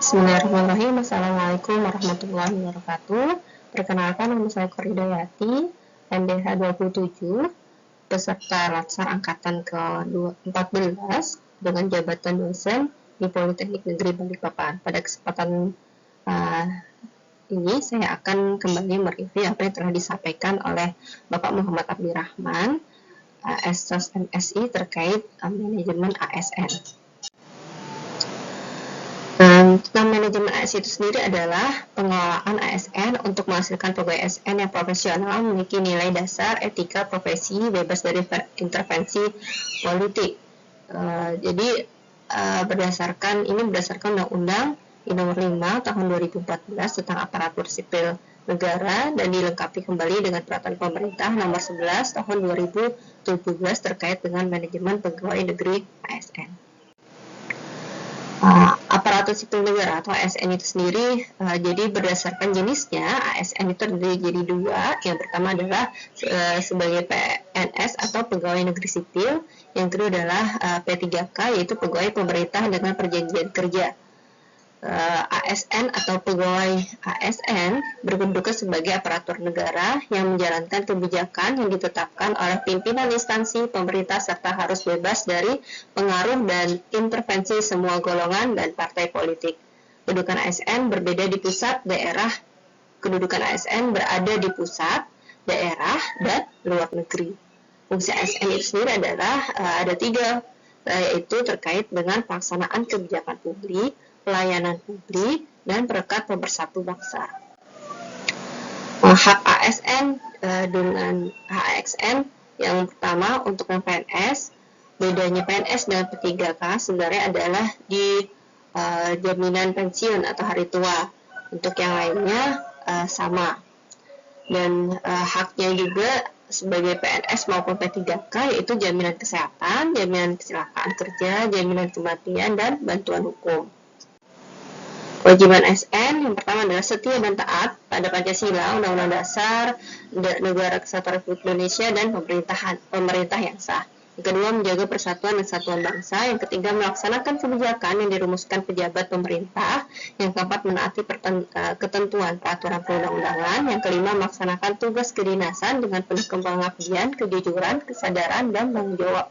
Bismillahirrahmanirrahim. Assalamualaikum warahmatullahi wabarakatuh. Perkenalkan, nama saya Koridayati, MDH 27, peserta Latsar Angkatan ke-14 dengan jabatan dosen di Politeknik Negeri Balikpapan. Pada kesempatan ini saya akan kembali mereview apa yang telah disampaikan oleh Bapak Muhammad Abdirrahman, Sos MSI terkait manajemen ASN. Tentang manajemen ASN itu sendiri adalah pengelolaan ASN untuk menghasilkan pegawai ASN yang profesional, memiliki nilai dasar etika profesi, bebas dari intervensi politik. Jadi berdasarkan Undang-Undang Nomor 5 Tahun 2014 tentang aparatur sipil negara dan dilengkapi kembali dengan Peraturan Pemerintah Nomor 11 Tahun 2017 terkait dengan manajemen pegawai negeri ASN. Aparatur sipil negara atau ASN itu sendiri, jadi berdasarkan jenisnya ASN itu terdiri jadi dua. Yang pertama adalah sebagai PNS atau pegawai negeri sipil, yang kedua adalah P3K yaitu pegawai pemerintah dengan perjanjian kerja. ASN atau pegawai ASN berkedudukan sebagai aparatur negara yang menjalankan kebijakan yang ditetapkan oleh pimpinan instansi pemerintah serta harus bebas dari pengaruh dan intervensi semua golongan dan partai politik. Kedudukan ASN berbeda di pusat, daerah. Kedudukan ASN berada di pusat, daerah, dan luar negeri. Fungsi ASN itu sendiri adalah ada tiga, yaitu terkait dengan pelaksanaan kebijakan publik, pelayanan publik, dan perekat pemersatu bangsa. Hak ASN dengan hak ASN yang pertama untuk yang PNS, bedanya PNS dan P3K sebenarnya adalah di jaminan pensiun atau hari tua. Untuk yang lainnya sama. Dan haknya juga sebagai PNS maupun P3K yaitu jaminan kesehatan, jaminan kecelakaan kerja, jaminan kematian, dan bantuan hukum. Kewajiban ASN yang pertama adalah setia dan taat pada Pancasila, Undang-Undang Dasar Negara Kesatuan Republik Indonesia, dan pemerintah yang sah. Yang kedua, menjaga persatuan dan kesatuan bangsa. Yang ketiga, melaksanakan kebijakan yang dirumuskan pejabat pemerintah. Yang keempat, menaati ketentuan peraturan perundang-undangan. Yang kelima, melaksanakan tugas kedinasan dengan penuh pengabdian, kejujuran, kesadaran, dan tanggung jawab.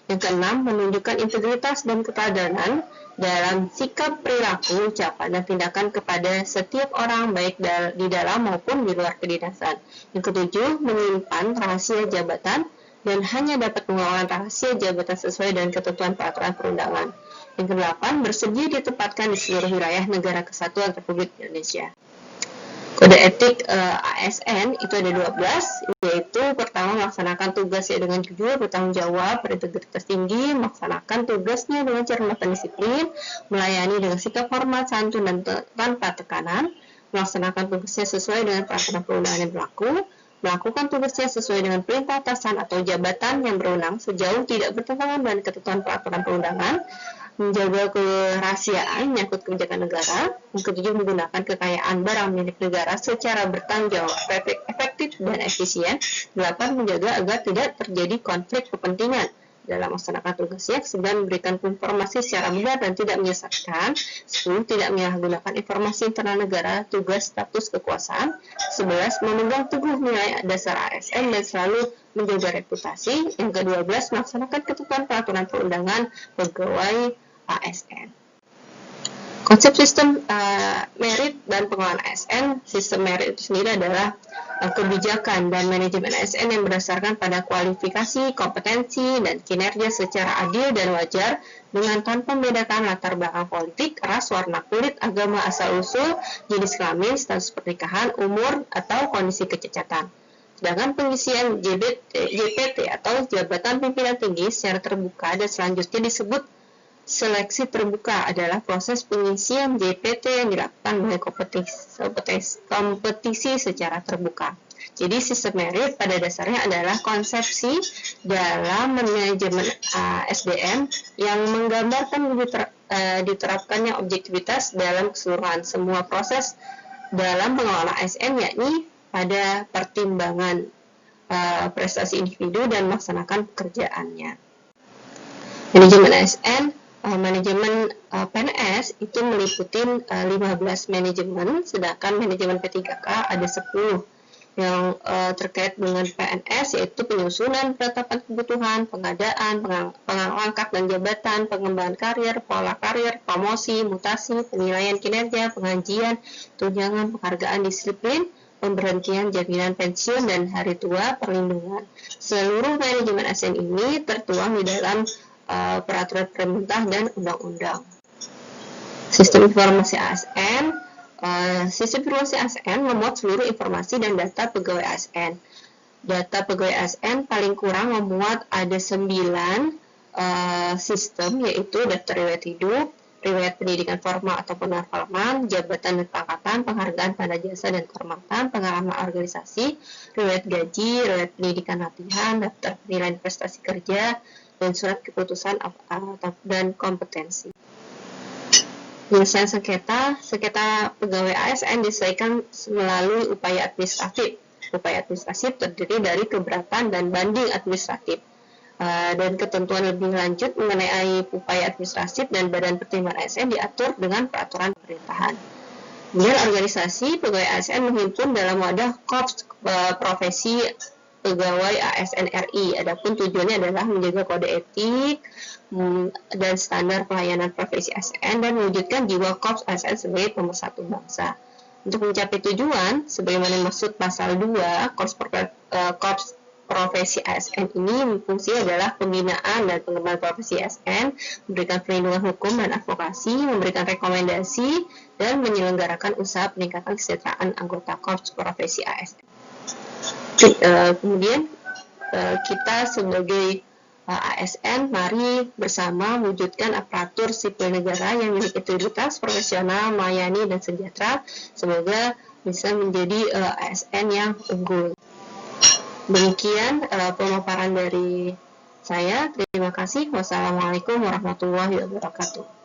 Yang keenam, menunjukkan integritas dan keteladanan dalam sikap, perilaku, ucapan, dan tindakan kepada setiap orang baik di dalam maupun di luar kedinasan. Yang ketujuh, menyimpan rahasia jabatan dan hanya dapat mengelola rahasia jabatan sesuai dengan ketentuan peraturan perundangan. Yang kedelapan, bersedia ditempatkan di seluruh wilayah Negara Kesatuan Republik Indonesia. Kode etik ASN itu ada 12, yaitu pertama melaksanakan tugasnya dengan jujur, bertanggung jawab, berintegritas tinggi, melaksanakan tugasnya dengan cermat dan disiplin, melayani dengan sikap hormat, santun, dan tanpa tekanan, melaksanakan tugasnya sesuai dengan peraturan perundangan yang berlaku, melakukan tugasnya sesuai dengan perintah atasan atau jabatan yang berwenang sejauh tidak bertentangan dengan ketentuan peraturan perundangan, menjaga kerahasiaan menyangkut kebijakan negara. Yang ketujuh, menggunakan kekayaan barang milik negara secara bertanggung jawab, efektif, dan efisien. 8, menjaga agar tidak terjadi konflik kepentingan dalam melaksanakan tugasnya. 9, memberikan informasi secara benar dan tidak menyesatkan. 10, tidak menyalahgunakan informasi internal negara, tugas, status, kekuasaan. 11, memegang teguh nilai dasar ASN dan selalu menjaga reputasi. Yang ke-12, melaksanakan ketentuan peraturan perundangan pegawai ASN. Konsep sistem merit dan pengelolaan ASN. Sistem merit itu sendiri adalah kebijakan dan manajemen ASN yang berdasarkan pada kualifikasi, kompetensi, dan kinerja secara adil dan wajar dengan tanpa membedakan latar belakang politik, ras, warna kulit, agama, asal-usul, jenis kelamin, status pernikahan, umur, atau kondisi kecacatan. Sedangkan pengisian JPT atau jabatan pimpinan tinggi secara terbuka dan selanjutnya disebut seleksi terbuka adalah proses pengisian JPT yang dilakukan oleh kompetisi secara terbuka. Jadi sistem merit pada dasarnya adalah konsepsi dalam manajemen SDM yang menggambarkan diterapkannya objektivitas dalam keseluruhan semua proses dalam pengelolaan ASN, yakni pada pertimbangan prestasi individu dan melaksanakan pekerjaannya. Manajemen ASN manajemen PNS itu meliputi 15 manajemen, sedangkan manajemen P3K ada 10 yang terkait dengan PNS, yaitu penyusunan penetapan kebutuhan, pengadaan, pengangkat dan jabatan, pengembangan karir, pola karir, promosi, mutasi, penilaian kinerja, pengajian, tunjangan, penghargaan disiplin, pemberhentian, jaminan pensiun, dan hari tua, perlindungan. Seluruh manajemen ASN ini tertuang di dalam peraturan pemerintah dan undang-undang. Sistem informasi ASN. Sistem informasi ASN memuat seluruh informasi dan data pegawai ASN. Data pegawai ASN paling kurang memuat ada 9 sistem, yaitu daftar riwayat hidup, riwayat pendidikan formal ataupun non-formal, jabatan dan pangkatan, penghargaan pada jasa dan kehormatan, pengalaman organisasi, riwayat gaji, riwayat pendidikan latihan, daftar penilaian prestasi kerja, dan surat keputusan dan kompetensi. Penyelesaian sengketa pegawai ASN diselesaikan melalui upaya administratif. Upaya administratif terdiri dari keberatan dan banding administratif. Dan ketentuan lebih lanjut mengenai upaya administratif dan badan pertimbangan ASN diatur dengan peraturan pemerintahan. Kemudian organisasi pegawai ASN menghimpun dalam wadah Korps Profesi Pegawai ASN RI. Adapun tujuannya adalah menjaga kode etik dan standar pelayanan profesi ASN dan mewujudkan jiwa Korps ASN sebagai pemersatu bangsa. Untuk mencapai tujuan, sebagaimana maksud pasal 2, Korps Profesi ASN ini fungsinya adalah pembinaan dan pengembangan profesi ASN, memberikan perlindungan hukum dan advokasi, memberikan rekomendasi, dan menyelenggarakan usaha peningkatan kesejahteraan anggota Korps Profesi ASN. Kemudian kita sebagai ASN mari bersama mewujudkan aparatur sipil negara yang memiliki integritas, profesional, melayani, dan sejahtera. Semoga bisa menjadi ASN yang unggul. Demikian pemaparan dari saya. Terima kasih. Wassalamualaikum warahmatullahi wabarakatuh.